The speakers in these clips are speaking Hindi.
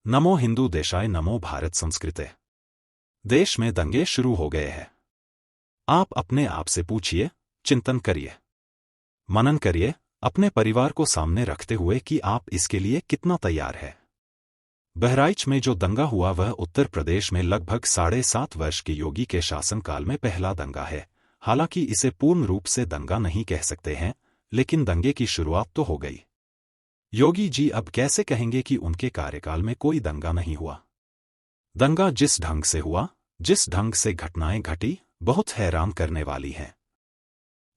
नमो हिंदू देशाय, नमो भारत संस्कृते। देश में दंगे शुरू हो गए हैं। आप अपने आप से पूछिए, चिंतन करिए, मनन करिए, अपने परिवार को सामने रखते हुए कि आप इसके लिए कितना तैयार है। बहराइच में जो दंगा हुआ वह उत्तर प्रदेश में लगभग 7.5 वर्ष के योगी के शासनकाल में पहला दंगा है। हालांकि इसे पूर्ण रूप से दंगा नहीं कह सकते हैं, लेकिन दंगे की शुरुआत तो हो गई। योगी जी अब कैसे कहेंगे कि उनके कार्यकाल में कोई दंगा नहीं हुआ? दंगा जिस ढंग से हुआ, जिस ढंग से घटनाएं घटी, बहुत हैरान करने वाली हैं।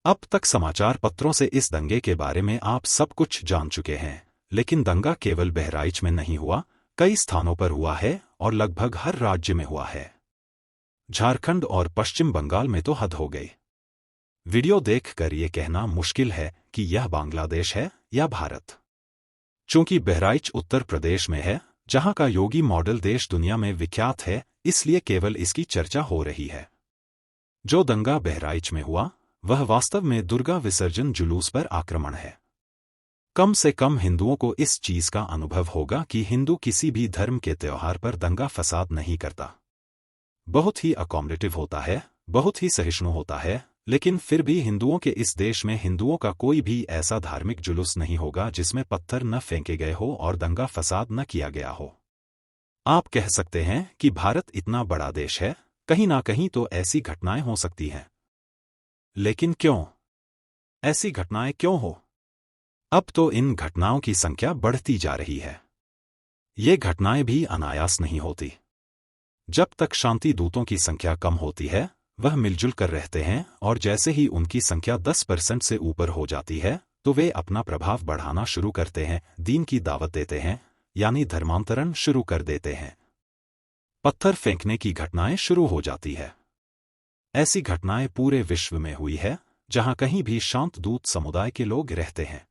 अब तक समाचार पत्रों से इस दंगे के बारे में आप सब कुछ जान चुके हैं, लेकिन दंगा केवल बहराइच में नहीं हुआ, कई स्थानों पर हुआ है और लगभग हर राज्य में हुआ है। झारखंड और पश्चिम बंगाल में तो हद हो गई। वीडियो देखकर ये कहना मुश्किल है कि यह बांग्लादेश है या भारत। चूंकि बहराइच उत्तर प्रदेश में है, जहां का योगी मॉडल देश दुनिया में विख्यात है, इसलिए केवल इसकी चर्चा हो रही है। जो दंगा बहराइच में हुआ, वह वास्तव में दुर्गा विसर्जन जुलूस पर आक्रमण है। कम से कम हिंदुओं को इस चीज का अनुभव होगा कि हिंदू किसी भी धर्म के त्योहार पर दंगा फसाद नहीं करता। बहुत ही अकोमोडेटिव होता है, बहुत ही सहिष्णु होता है, लेकिन फिर भी हिंदुओं के इस देश में हिंदुओं का कोई भी ऐसा धार्मिक जुलूस नहीं होगा जिसमें पत्थर न फेंके गए हो और दंगा फसाद न किया गया हो। आप कह सकते हैं कि भारत इतना बड़ा देश है, कहीं ना कहीं तो ऐसी घटनाएं हो सकती हैं। लेकिन क्यों? ऐसी घटनाएं क्यों हो? अब तो इन घटनाओं की संख्या बढ़ती जा रही है। ये घटनाएं भी अनायास नहीं होती। जब तक शांति दूतों की संख्या कम होती है, वह मिलजुल कर रहते हैं, और जैसे ही उनकी संख्या 10% से ऊपर हो जाती है, तो वे अपना प्रभाव बढ़ाना शुरू करते हैं, दीन की दावत देते हैं, यानी धर्मांतरण शुरू कर देते हैं। पत्थर फेंकने की घटनाएं शुरू हो जाती है। ऐसी घटनाएं पूरे विश्व में हुई है, जहां कहीं भी शांत दूत समुदाय के लोग रहते हैं।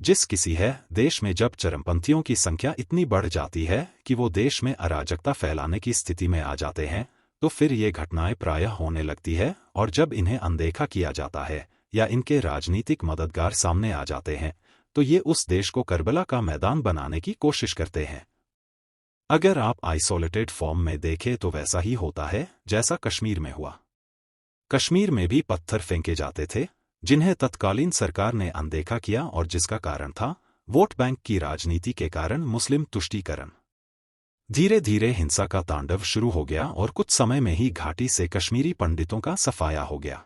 जिस किसी है देश में जब चरमपंथियों की संख्या इतनी बढ़ जाती है कि वो देश में अराजकता फैलाने की स्थिति में आ जाते हैं, तो फिर ये घटनाएं प्रायः होने लगती है, और जब इन्हें अनदेखा किया जाता है या इनके राजनीतिक मददगार सामने आ जाते हैं, तो ये उस देश को करबला का मैदान बनाने की कोशिश करते हैं। अगर आप आइसोलेटेड फॉर्म में देखें तो वैसा ही होता है जैसा कश्मीर में हुआ। कश्मीर में भी पत्थर फेंके जाते थे, जिन्हें तत्कालीन सरकार ने अनदेखा किया, और जिसका कारण था वोट बैंक की राजनीति के कारण मुस्लिम तुष्टीकरण। धीरे धीरे हिंसा का तांडव शुरू हो गया और कुछ समय में ही घाटी से कश्मीरी पंडितों का सफाया हो गया।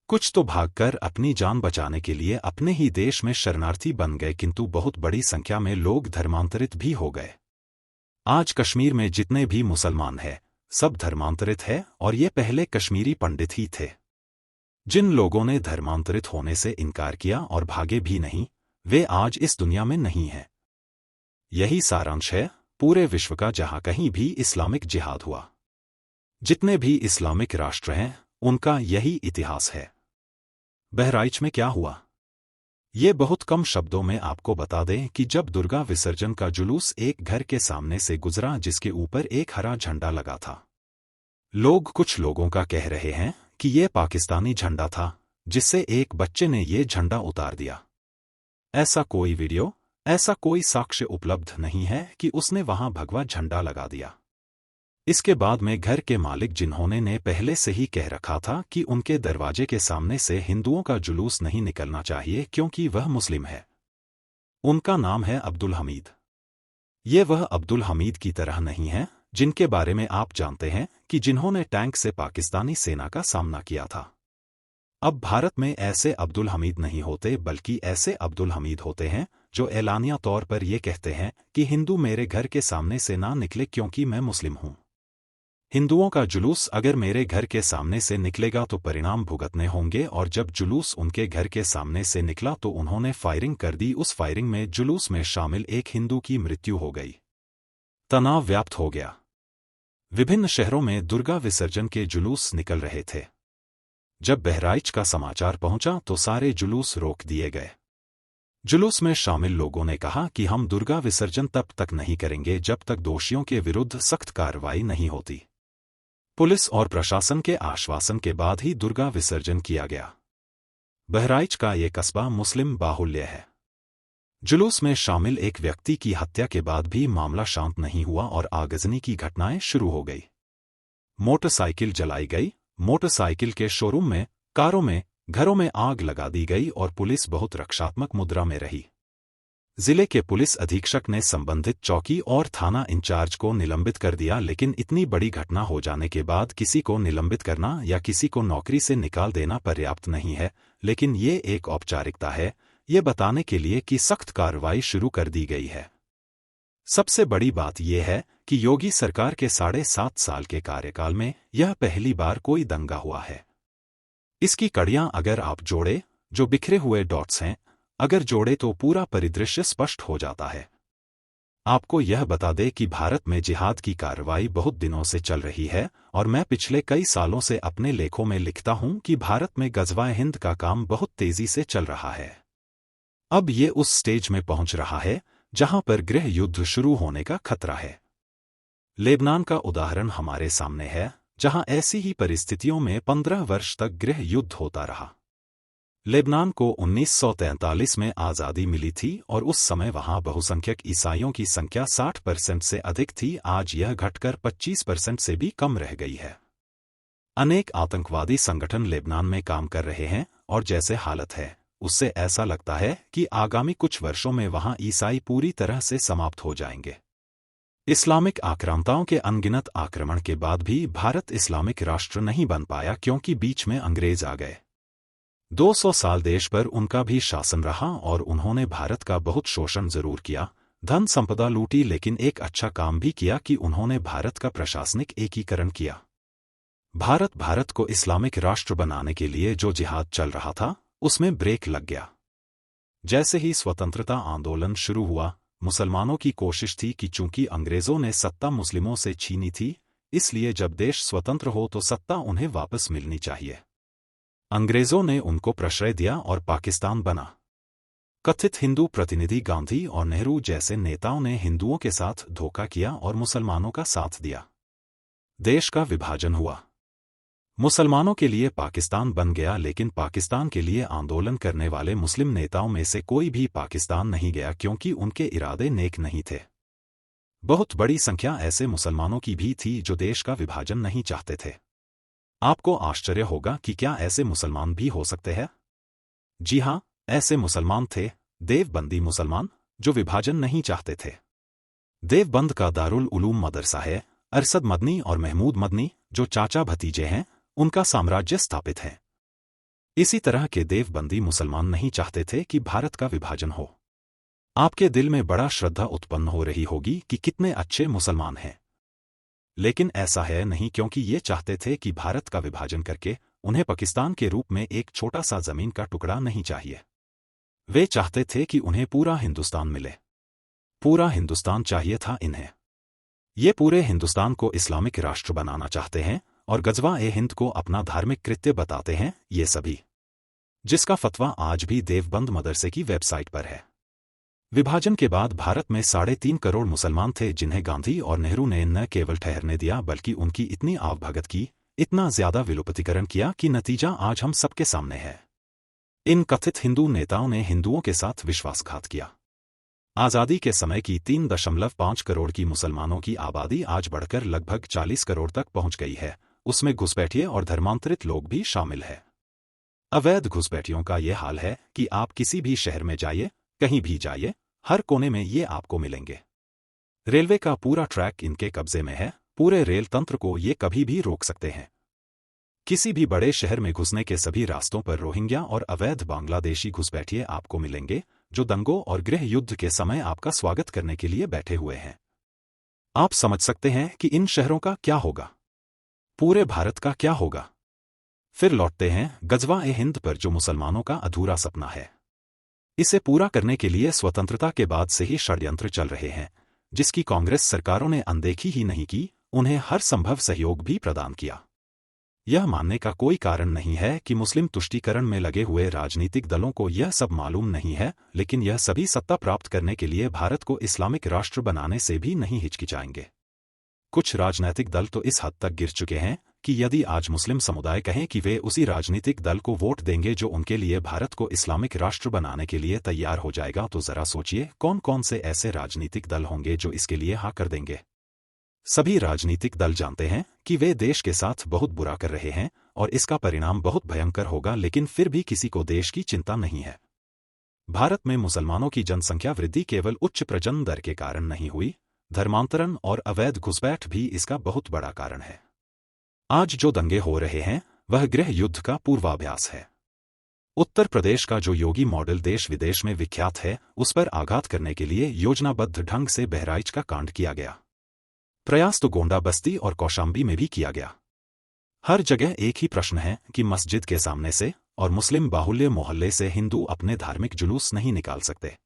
कुछ तो भागकर अपनी जान बचाने के लिए अपने ही देश में शरणार्थी बन गए, किंतु बहुत बड़ी संख्या में लोग धर्मांतरित भी हो गए। आज कश्मीर में जितने भी मुसलमान हैं, सब धर्मांतरित है, और ये पहले कश्मीरी पंडित ही थे। जिन लोगों ने धर्मांतरित होने से इनकार किया और भागे भी नहीं, वे आज इस दुनिया में नहीं हैं। यही सारांश है पूरे विश्व का, जहां कहीं भी इस्लामिक जिहाद हुआ। जितने भी इस्लामिक राष्ट्र हैं, उनका यही इतिहास है। बहराइच में क्या हुआ, ये बहुत कम शब्दों में आपको बता दें कि जब दुर्गा विसर्जन का जुलूस एक घर के सामने से गुजरा जिसके ऊपर एक हरा झंडा लगा था। कुछ लोगों का कह रहे हैं कि ये पाकिस्तानी झंडा था, जिससे एक बच्चे ने ये झंडा उतार दिया। ऐसा कोई वीडियो, ऐसा कोई साक्ष्य उपलब्ध नहीं है कि उसने वहां भगवा झंडा लगा दिया। इसके बाद में घर के मालिक, जिन्होंने ने पहले से ही कह रखा था कि उनके दरवाजे के सामने से हिंदुओं का जुलूस नहीं निकलना चाहिए क्योंकि वह मुस्लिम है। उनका नाम है अब्दुल हमीद। ये वह अब्दुल हमीद की तरह नहीं है जिनके बारे में आप जानते हैं कि जिन्होंने टैंक से पाकिस्तानी सेना का सामना किया था। अब भारत में ऐसे अब्दुल हमीद नहीं होते, बल्कि ऐसे अब्दुल हमीद होते हैं जो एलानिया तौर पर ये कहते हैं कि हिंदू मेरे घर के सामने से ना निकले क्योंकि मैं मुस्लिम हूं। हिंदुओं का जुलूस अगर मेरे घर के सामने से निकलेगा तो परिणाम भुगतने होंगे, और जब जुलूस उनके घर के सामने से निकला तो उन्होंने फायरिंग कर दी। उस फायरिंग में जुलूस में शामिल एक हिंदू की मृत्यु हो गई। तनाव व्याप्त हो गया। विभिन्न शहरों में दुर्गा विसर्जन के जुलूस निकल रहे थे। जब बहराइच का समाचार पहुंचा तो सारे जुलूस रोक दिए गए। जुलूस में शामिल लोगों ने कहा कि हम दुर्गा विसर्जन तब तक नहीं करेंगे जब तक दोषियों के विरुद्ध सख्त कार्रवाई नहीं होती। पुलिस और प्रशासन के आश्वासन के बाद ही दुर्गा विसर्जन किया गया। बहराइच का ये कस्बा मुस्लिम बाहुल्य है। जुलूस में शामिल एक व्यक्ति की हत्या के बाद भी मामला शांत नहीं हुआ और आगजनी की घटनाएं शुरू हो गई। मोटरसाइकिल जलाई गई, मोटरसाइकिल के शोरूम में, कारों में, घरों में आग लगा दी गई और पुलिस बहुत रक्षात्मक मुद्रा में रही। जिले के पुलिस अधीक्षक ने संबंधित चौकी और थाना इंचार्ज को निलंबित कर दिया, लेकिन इतनी बड़ी घटना हो जाने के बाद किसी को निलंबित करना या किसी को नौकरी से निकाल देना पर्याप्त नहीं है, लेकिन ये एक औपचारिकता है, ये बताने के लिए कि सख्त कार्रवाई शुरू कर दी गई है। सबसे बड़ी बात यह है कि योगी सरकार के 7.5 साल के कार्यकाल में यह पहली बार कोई दंगा हुआ है। इसकी कड़ियां अगर आप जोड़े, जो बिखरे हुए डॉट्स हैं, अगर जोड़े तो पूरा परिदृश्य स्पष्ट हो जाता है। आपको यह बता दे कि भारत में जिहाद की कार्रवाई बहुत दिनों से चल रही है और मैं पिछले कई सालों से अपने लेखों में लिखता हूं कि भारत में गज़वा हिंद का काम बहुत तेजी से चल रहा है। अब ये उस स्टेज में पहुंच रहा है जहां पर गृह युद्ध शुरू होने का खतरा है। लेबनान का उदाहरण हमारे सामने है, जहां ऐसी ही परिस्थितियों में 15 वर्ष तक गृह युद्ध होता रहा। लेबनान को 1943 में आज़ादी मिली थी और उस समय वहां बहुसंख्यक ईसाइयों की संख्या 60% से अधिक थी। आज यह घटकर 25% से भी कम रह गई है। अनेक आतंकवादी संगठन लेबनान में काम कर रहे हैं और जैसे हालत है, उससे ऐसा लगता है कि आगामी कुछ वर्षों में वहां ईसाई पूरी तरह से समाप्त हो जाएंगे। इस्लामिक आक्रांताओं के अनगिनत आक्रमण के बाद भी भारत इस्लामिक राष्ट्र नहीं बन पाया क्योंकि बीच में अंग्रेज आ गए। 200 साल देश पर उनका भी शासन रहा और उन्होंने भारत का बहुत शोषण जरूर किया, धन संपदा लूटी, लेकिन एक अच्छा काम भी किया कि उन्होंने भारत का प्रशासनिक एकीकरण किया। भारत को इस्लामिक राष्ट्र बनाने के लिए जो जिहाद चल रहा था, उसमें ब्रेक लग गया। जैसे ही स्वतंत्रता आंदोलन शुरू हुआ, मुसलमानों की कोशिश थी कि चूंकि अंग्रेजों ने सत्ता मुस्लिमों से छीनी थी, इसलिए जब देश स्वतंत्र हो तो सत्ता उन्हें वापस मिलनी चाहिए। अंग्रेजों ने उनको प्रश्रय दिया और पाकिस्तान बना। कथित हिंदू प्रतिनिधि गांधी और नेहरू जैसे नेताओं ने हिंदुओं के साथ धोखा किया और मुसलमानों का साथ दिया। देश का विभाजन हुआ। मुसलमानों के लिए पाकिस्तान बन गया, लेकिन पाकिस्तान के लिए आंदोलन करने वाले मुस्लिम नेताओं में से कोई भी पाकिस्तान नहीं गया क्योंकि उनके इरादे नेक नहीं थे। बहुत बड़ी संख्या ऐसे मुसलमानों की भी थी जो देश का विभाजन नहीं चाहते थे। आपको आश्चर्य होगा कि क्या ऐसे मुसलमान भी हो सकते हैं? जी हां, ऐसे मुसलमान थे, देवबंदी मुसलमान, जो विभाजन नहीं चाहते थे। देवबंद का दारुल उलूम मदरसा है। अरशद मदनी और महमूद मदनी, जो चाचा भतीजे हैं, उनका साम्राज्य स्थापित है। इसी तरह के देवबंदी मुसलमान नहीं चाहते थे कि भारत का विभाजन हो। आपके दिल में बड़ा श्रद्धा उत्पन्न हो रही होगी कि कितने अच्छे मुसलमान हैं। लेकिन ऐसा है नहीं, क्योंकि ये चाहते थे कि भारत का विभाजन करके उन्हें पाकिस्तान के रूप में एक छोटा सा जमीन का टुकड़ा नहीं चाहिए। वे चाहते थे कि उन्हें पूरा हिंदुस्तान मिले। पूरा हिंदुस्तान चाहिए था इन्हें। ये पूरे हिंदुस्तान को इस्लामिक राष्ट्र बनाना चाहते हैं और गज़वा-ए-हिंद को अपना धार्मिक कृत्य बताते हैं, ये सभी, जिसका फतवा आज भी देवबंद मदरसे की वेबसाइट पर है। विभाजन के बाद भारत में 3.5 करोड़ मुसलमान थे जिन्हें गांधी और नेहरू ने न केवल ठहरने दिया बल्कि उनकी इतनी आवभगत की, इतना ज्यादा विलोपतिकरण किया कि नतीजा आज हम सबके सामने है। इन कथित हिंदू नेताओं ने हिंदुओं के साथ विश्वासघात किया। आज़ादी के समय की 3.5 करोड़ की मुसलमानों की आबादी आज बढ़कर लगभग 40 करोड़ तक पहुंच गई है। उसमें घुसपैठिए और धर्मांतरित लोग भी शामिल है। अवैध घुसपैठियों का ये हाल है कि आप किसी भी शहर में जाइए, कहीं भी जाइए, हर कोने में ये आपको मिलेंगे। रेलवे का पूरा ट्रैक इनके कब्जे में है। पूरे रेल तंत्र को ये कभी भी रोक सकते हैं। किसी भी बड़े शहर में घुसने के सभी रास्तों पर रोहिंग्या और अवैध बांग्लादेशी घुसपैठिए आपको मिलेंगे, जो दंगों और गृह युद्ध के समय आपका स्वागत करने के लिए बैठे हुए हैं। आप समझ सकते हैं कि इन शहरों का क्या होगा, पूरे भारत का क्या होगा। फिर लौटते हैं गज़वा-ए-हिंद पर, जो मुसलमानों का अधूरा सपना है। इसे पूरा करने के लिए स्वतंत्रता के बाद से ही षड्यंत्र चल रहे हैं, जिसकी कांग्रेस सरकारों ने अनदेखी ही नहीं की, उन्हें हर संभव सहयोग भी प्रदान किया। यह मानने का कोई कारण नहीं है कि मुस्लिम तुष्टीकरण में लगे हुए राजनीतिक दलों को यह सब मालूम नहीं है, लेकिन यह सभी सत्ता प्राप्त करने के लिए भारत को इस्लामिक राष्ट्र बनाने से भी नहीं हिचकिचाएंगे। कुछ राजनैतिक दल तो इस हद तक गिर चुके हैं कि यदि आज मुस्लिम समुदाय कहें कि वे उसी राजनीतिक दल को वोट देंगे जो उनके लिए भारत को इस्लामिक राष्ट्र बनाने के लिए तैयार हो जाएगा, तो जरा सोचिए कौन कौन से ऐसे राजनीतिक दल होंगे जो इसके लिए हाँ कर देंगे। सभी राजनीतिक दल जानते हैं कि वे देश के साथ बहुत बुरा कर रहे हैं और इसका परिणाम बहुत भयंकर होगा, लेकिन फिर भी किसी को देश की चिंता नहीं है। भारत में मुसलमानों की जनसंख्या वृद्धि केवल उच्च प्रजनन दर के कारण नहीं हुई, धर्मांतरण और अवैध घुसपैठ भी इसका बहुत बड़ा कारण है। आज जो दंगे हो रहे हैं वह गृह युद्ध का पूर्वाभ्यास है। उत्तर प्रदेश का जो योगी मॉडल देश विदेश में विख्यात है, उस पर आघात करने के लिए योजनाबद्ध ढंग से बहराइच का कांड किया गया। प्रयास तो गोंडा, बस्ती और कौशाम्बी में भी किया गया। हर जगह एक ही प्रश्न है कि मस्जिद के सामने से और मुस्लिम बाहुल्य मोहल्ले से हिंदू अपने धार्मिक जुलूस नहीं निकाल सकते।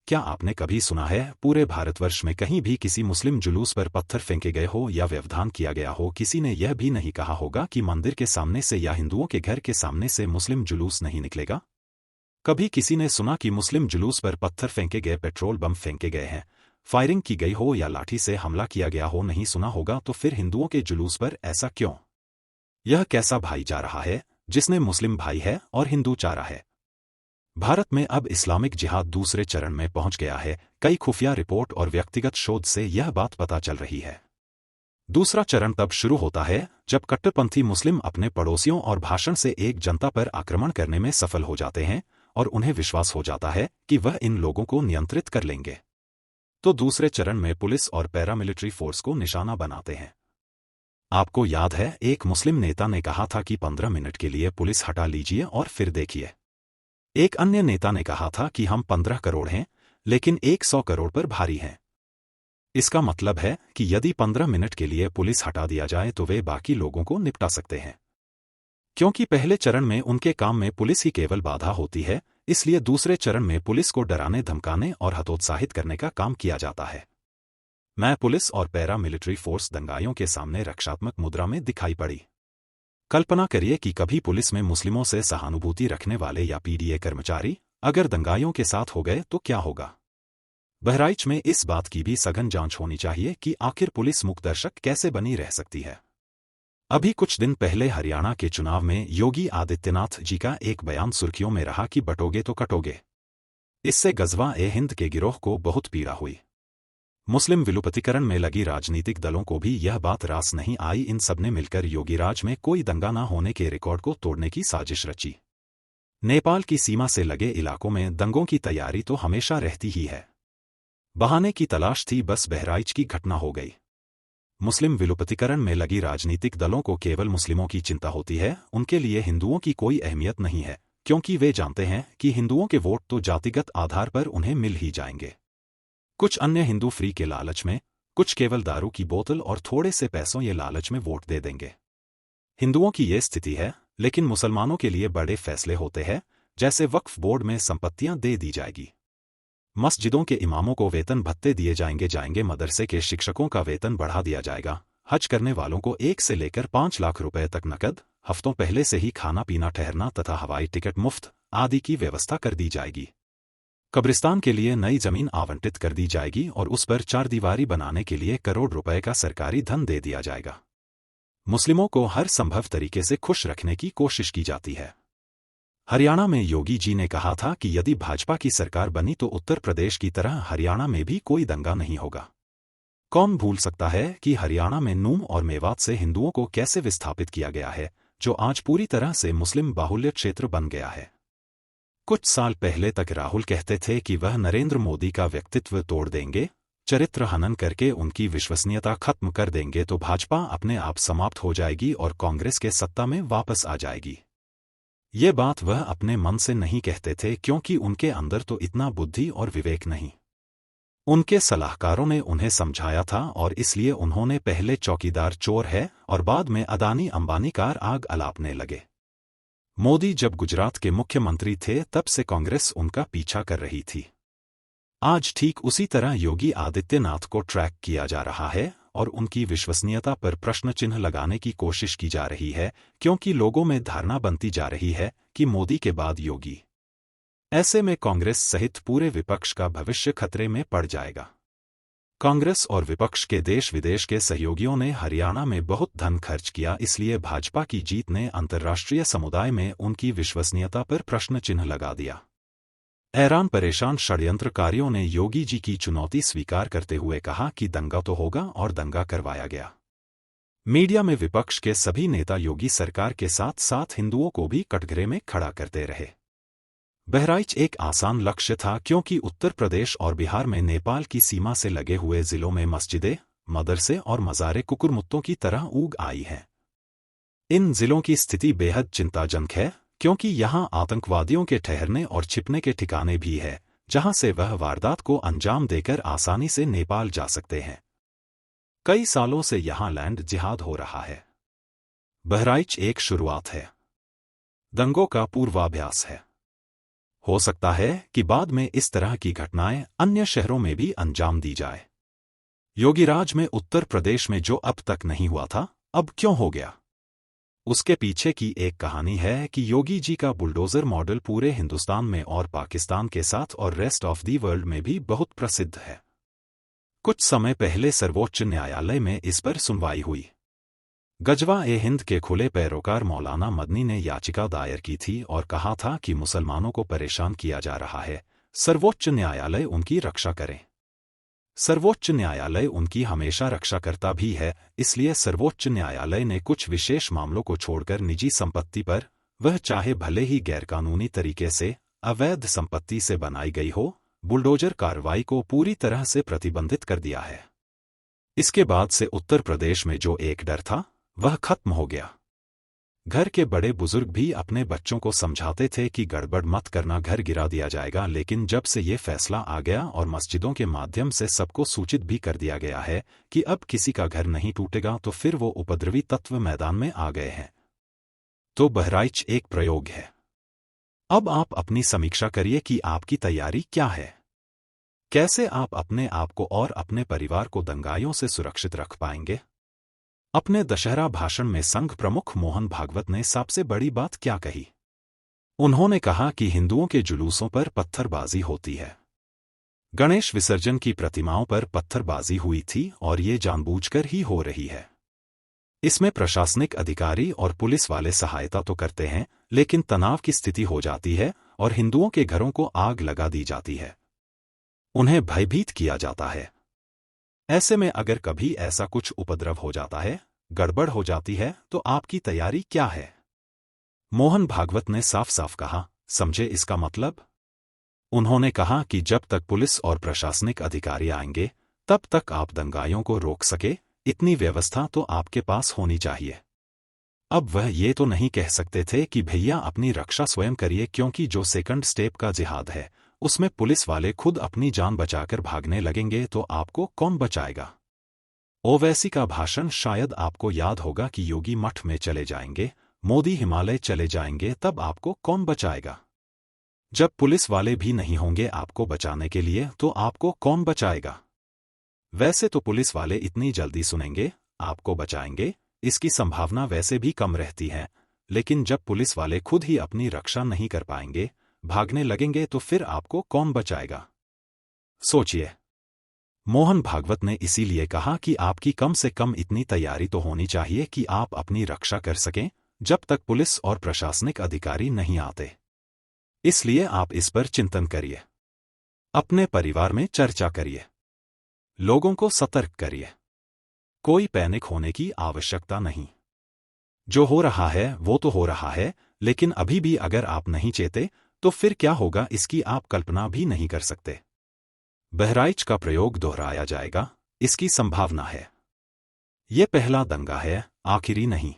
क्या आपने कभी सुना है पूरे भारतवर्ष में कहीं भी किसी मुस्लिम जुलूस पर पत्थर फेंके गए हो या व्यवधान किया गया हो? किसी ने यह भी नहीं कहा होगा कि मंदिर के सामने से या हिंदुओं के घर के सामने से मुस्लिम जुलूस नहीं निकलेगा। कभी किसी ने सुना कि मुस्लिम जुलूस पर पत्थर फेंके गए, पेट्रोल बम फेंके गए हैं, फायरिंग की गई हो या लाठी से हमला किया गया हो? नहीं सुना होगा। तो फिर हिंदुओं के जुलूस पर ऐसा क्यों? यह कैसा भाई जा रहा है जिसने मुस्लिम भाई है और हिंदू चारा है? भारत में अब इस्लामिक जिहाद दूसरे चरण में पहुंच गया है। कई खुफिया रिपोर्ट और व्यक्तिगत शोध से यह बात पता चल रही है। दूसरा चरण तब शुरू होता है जब कट्टरपंथी मुस्लिम अपने पड़ोसियों और भाषण से एक जनता पर आक्रमण करने में सफल हो जाते हैं और उन्हें विश्वास हो जाता है कि वह इन लोगों को नियंत्रित कर लेंगे। तो दूसरे चरण में पुलिस और पैरामिलिट्री फोर्स को निशाना बनाते हैं। आपको याद है एक मुस्लिम नेता ने कहा था कि 15 मिनट के लिए पुलिस हटा लीजिए और फिर देखिए। एक अन्य नेता ने कहा था कि हम 15 करोड़ हैं लेकिन 100 करोड़ पर भारी हैं। इसका मतलब है कि यदि 15 मिनट के लिए पुलिस हटा दिया जाए तो वे बाकी लोगों को निपटा सकते हैं। क्योंकि पहले चरण में उनके काम में पुलिस ही केवल बाधा होती है, इसलिए दूसरे चरण में पुलिस को डराने, धमकाने और हतोत्साहित करने का काम किया जाता है। मैं पुलिस और पैरा मिलिट्री फोर्स दंगाइयों के सामने रक्षात्मक मुद्रा में दिखाई पड़ी। कल्पना करिए कि कभी पुलिस में मुस्लिमों से सहानुभूति रखने वाले या पीडीए कर्मचारी अगर दंगाइयों के साथ हो गए तो क्या होगा। बहराइच में इस बात की भी सघन जांच होनी चाहिए कि आखिर पुलिस मूकदर्शक कैसे बनी रह सकती है। अभी कुछ दिन पहले हरियाणा के चुनाव में योगी आदित्यनाथ जी का एक बयान सुर्खियों में रहा कि बटोगे तो कटोगे। इससे गजवा-ए-हिंद के गिरोह को बहुत पीड़ा हुई। मुस्लिम विलुप्तीकरण में लगी राजनीतिक दलों को भी यह बात रास नहीं आई। इन सबने मिलकर योगीराज में कोई दंगा न होने के रिकॉर्ड को तोड़ने की साजिश रची। नेपाल की सीमा से लगे इलाकों में दंगों की तैयारी तो हमेशा रहती ही है। बहाने की तलाश थी, बस बहराइच की घटना हो गई। मुस्लिम विलुप्तीकरण में लगी राजनीतिक दलों को केवल मुस्लिमों की चिंता होती है, उनके लिए हिंदुओं की कोई अहमियत नहीं है, क्योंकि वे जानते हैं कि हिंदुओं के वोट तो जातिगत आधार पर उन्हें मिल ही जाएंगे। कुछ अन्य हिंदू फ्री के लालच में, कुछ केवल दारू की बोतल और थोड़े से पैसों ये लालच में वोट दे देंगे। हिंदुओं की ये स्थिति है, लेकिन मुसलमानों के लिए बड़े फैसले होते हैं, जैसे वक्फ बोर्ड में संपत्तियां दे दी जाएगी, मस्जिदों के इमामों को वेतन भत्ते दिए जाएंगे, मदरसे के शिक्षकों का वेतन बढ़ा दिया जाएगा, हज करने वालों को 1 से लेकर 5 लाख रुपए तक नकद, हफ्तों पहले से ही खाना पीना, ठहरना तथा हवाई टिकट मुफ्त आदि की व्यवस्था कर दी जाएगी। कब्रिस्तान के लिए नई जमीन आवंटित कर दी जाएगी और उस पर चारदीवारी बनाने के लिए करोड़ रुपए का सरकारी धन दे दिया जाएगा। मुस्लिमों को हर संभव तरीके से खुश रखने की कोशिश की जाती है। हरियाणा में योगी जी ने कहा था कि यदि भाजपा की सरकार बनी तो उत्तर प्रदेश की तरह हरियाणा में भी कोई दंगा नहीं होगा। कौन भूल सकता है कि हरियाणा में नून और मेवात से हिंदुओं को कैसे विस्थापित किया गया है, जो आज पूरी तरह से मुस्लिम बाहुल्य क्षेत्र बन गया है। कुछ साल पहले तक राहुल कहते थे कि वह नरेंद्र मोदी का व्यक्तित्व तोड़ देंगे, चरित्र हनन करके उनकी विश्वसनीयता खत्म कर देंगे, तो भाजपा अपने आप समाप्त हो जाएगी और कांग्रेस के सत्ता में वापस आ जाएगी। ये बात वह अपने मन से नहीं कहते थे, क्योंकि उनके अंदर तो इतना बुद्धि और विवेक नहीं। उनके सलाहकारों ने उन्हें समझाया था और इसलिए उन्होंने पहले चौकीदार चोर है और बाद में अदानी अंबानी कार आग अलापने लगे। मोदी जब गुजरात के मुख्यमंत्री थे तब से कांग्रेस उनका पीछा कर रही थी। आज ठीक उसी तरह योगी आदित्यनाथ को ट्रैक किया जा रहा है और उनकी विश्वसनीयता पर प्रश्न चिन्ह लगाने की कोशिश की जा रही है, क्योंकि लोगों में धारणा बनती जा रही है कि मोदी के बाद योगी। ऐसे में कांग्रेस सहित पूरे विपक्ष का भविष्य खतरे में पड़ जाएगा। कांग्रेस और विपक्ष के देश विदेश के सहयोगियों ने हरियाणा में बहुत धन खर्च किया, इसलिए भाजपा की जीत ने अंतर्राष्ट्रीय समुदाय में उनकी विश्वसनीयता पर प्रश्न चिन्ह लगा दिया। हैरान परेशान षड्यंत्रकारियों ने योगी जी की चुनौती स्वीकार करते हुए कहा कि दंगा तो होगा और दंगा करवाया गया। मीडिया में विपक्ष के सभी नेता योगी सरकार के साथ साथ हिंदुओं को भी कटघरे में खड़ा करते रहे। बहराइच एक आसान लक्ष्य था क्योंकि उत्तर प्रदेश और बिहार में नेपाल की सीमा से लगे हुए जिलों में मस्जिदें, मदरसे और मज़ारे कुकुरमुत्तों की तरह उग आई हैं। इन जिलों की स्थिति बेहद चिंताजनक है क्योंकि यहां आतंकवादियों के ठहरने और छिपने के ठिकाने भी है, जहां से वह वारदात को अंजाम देकर आसानी से नेपाल जा सकते हैं। कई सालों से यहां लैंड जिहाद हो रहा है। बहराइच एक शुरुआत है, दंगों का पूर्वाभ्यास है। हो सकता है कि बाद में इस तरह की घटनाएं अन्य शहरों में भी अंजाम दी जाए। योगीराज में उत्तर प्रदेश में जो अब तक नहीं हुआ था, अब क्यों हो गया? उसके पीछे की एक कहानी है कि योगी जी का बुलडोजर मॉडल पूरे हिंदुस्तान में और पाकिस्तान के साथ और रेस्ट ऑफ दी वर्ल्ड में भी बहुत प्रसिद्ध है। कुछ समय पहले सर्वोच्च न्यायालय में इस पर सुनवाई हुई। गजवा-ए-हिंद के खुले पैरोकार मौलाना मदनी ने याचिका दायर की थी और कहा था कि मुसलमानों को परेशान किया जा रहा है, सर्वोच्च न्यायालय उनकी रक्षा करे। सर्वोच्च न्यायालय उनकी हमेशा रक्षा करता भी है, इसलिए सर्वोच्च न्यायालय ने कुछ विशेष मामलों को छोड़कर निजी संपत्ति पर, वह चाहे भले ही गैरकानूनी तरीके से, अवैध संपत्ति से बनाई गई हो, बुलडोजर कार्रवाई को पूरी तरह से प्रतिबंधित कर दिया है। इसके बाद से उत्तर प्रदेश में जो एक डर था, वह खत्म हो गया। घर के बड़े बुजुर्ग भी अपने बच्चों को समझाते थे कि गड़बड़ मत करना, घर गिरा दिया जाएगा, लेकिन जब से ये फैसला आ गया और मस्जिदों के माध्यम से सबको सूचित भी कर दिया गया है कि अब किसी का घर नहीं टूटेगा, तो फिर वो उपद्रवी तत्व मैदान में आ गए हैं। तो बहराइच एक प्रयोग है। अब आप अपनी समीक्षा करिए कि आपकी तैयारी क्या है। कैसे आप अपने आप को और अपने परिवार को दंगाइयों से सुरक्षित रख पाएंगे? अपने दशहरा भाषण में संघ प्रमुख मोहन भागवत ने सबसे बड़ी बात क्या कही? उन्होंने कहा कि हिंदुओं के जुलूसों पर पत्थरबाजी होती है। गणेश विसर्जन की प्रतिमाओं पर पत्थरबाजी हुई थी और ये जानबूझकर ही हो रही है। इसमें प्रशासनिक अधिकारी और पुलिस वाले सहायता तो करते हैं, लेकिन तनाव की स्थिति हो जाती है और हिंदुओं के घरों को आग लगा दी जाती है। उन्हें भयभीत किया जाता है। ऐसे में अगर कभी ऐसा कुछ उपद्रव हो जाता है, गड़बड़ हो जाती है, तो आपकी तैयारी क्या है? मोहन भागवत ने साफ साफ कहा, समझे इसका मतलब? उन्होंने कहा कि जब तक पुलिस और प्रशासनिक अधिकारी आएंगे, तब तक आप दंगाइयों को रोक सके, इतनी व्यवस्था तो आपके पास होनी चाहिए। अब वह ये तो नहीं कह सकते थे कि भैया अपनी रक्षा स्वयं करिए, क्योंकि जो सेकंड स्टेप का जिहाद है, उसमें पुलिस वाले खुद अपनी जान बचाकर भागने लगेंगे तो आपको कौन बचाएगा? ओवैसी का भाषण शायद आपको याद होगा कि योगी मठ में चले जाएंगे, मोदी हिमालय चले जाएंगे, तब आपको कौन बचाएगा? जब पुलिस वाले भी नहीं होंगे आपको बचाने के लिए, तो आपको कौन बचाएगा? वैसे तो पुलिस वाले इतनी जल्दी सुनेंगे, आपको बचाएंगे, इसकी संभावना वैसे भी कम रहती है, लेकिन जब पुलिस वाले खुद ही अपनी रक्षा नहीं कर पाएंगे, भागने लगेंगे, तो फिर आपको कौन बचाएगा? सोचिए। मोहन भागवत ने इसीलिए कहा कि आपकी कम से कम इतनी तैयारी तो होनी चाहिए कि आप अपनी रक्षा कर सकें, जब तक पुलिस और प्रशासनिक अधिकारी नहीं आते। इसलिए आप इस पर चिंतन करिए। अपने परिवार में चर्चा करिए। लोगों को सतर्क करिए। कोई पैनिक होने की आवश्यकता नहीं। जो हो रहा है वो तो हो रहा है, लेकिन अभी भी अगर आप नहीं चेते, तो फिर क्या होगा इसकी आप कल्पना भी नहीं कर सकते। बहराइच का प्रयोग दोहराया जाएगा, इसकी संभावना है। ये पहला दंगा है, आखिरी नहीं।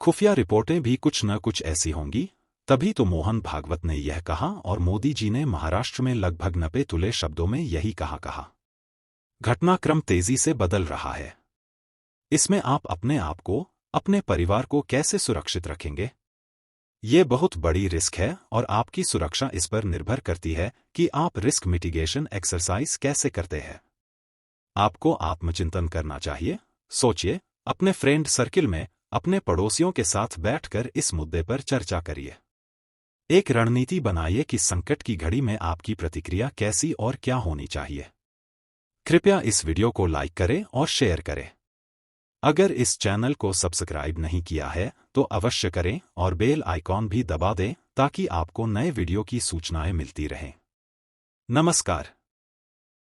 खुफिया रिपोर्टें भी कुछ न कुछ ऐसी होंगी, तभी तो मोहन भागवत ने यह कहा और मोदी जी ने महाराष्ट्र में लगभग 90 तुले शब्दों में यही कहा। घटनाक्रम तेजी से बदल रहा है। इसमें आप अपने आप को, अपने परिवार को कैसे सुरक्षित रखेंगे? ये बहुत बड़ी रिस्क है और आपकी सुरक्षा इस पर निर्भर करती है कि आप रिस्क मिटिगेशन एक्सरसाइज कैसे करते हैं। आपको आत्मचिंतन करना चाहिए। सोचिए, अपने फ्रेंड सर्किल में, अपने पड़ोसियों के साथ बैठकर इस मुद्दे पर चर्चा करिए। एक रणनीति बनाइए कि संकट की घड़ी में आपकी प्रतिक्रिया कैसी और क्या होनी चाहिए। कृपया इस वीडियो को लाइक करें और शेयर करें। अगर इस चैनल को सब्सक्राइब नहीं किया है तो अवश्य करें और बेल आइकॉन भी दबा दें ताकि आपको नए वीडियो की सूचनाएं मिलती रहें। नमस्कार।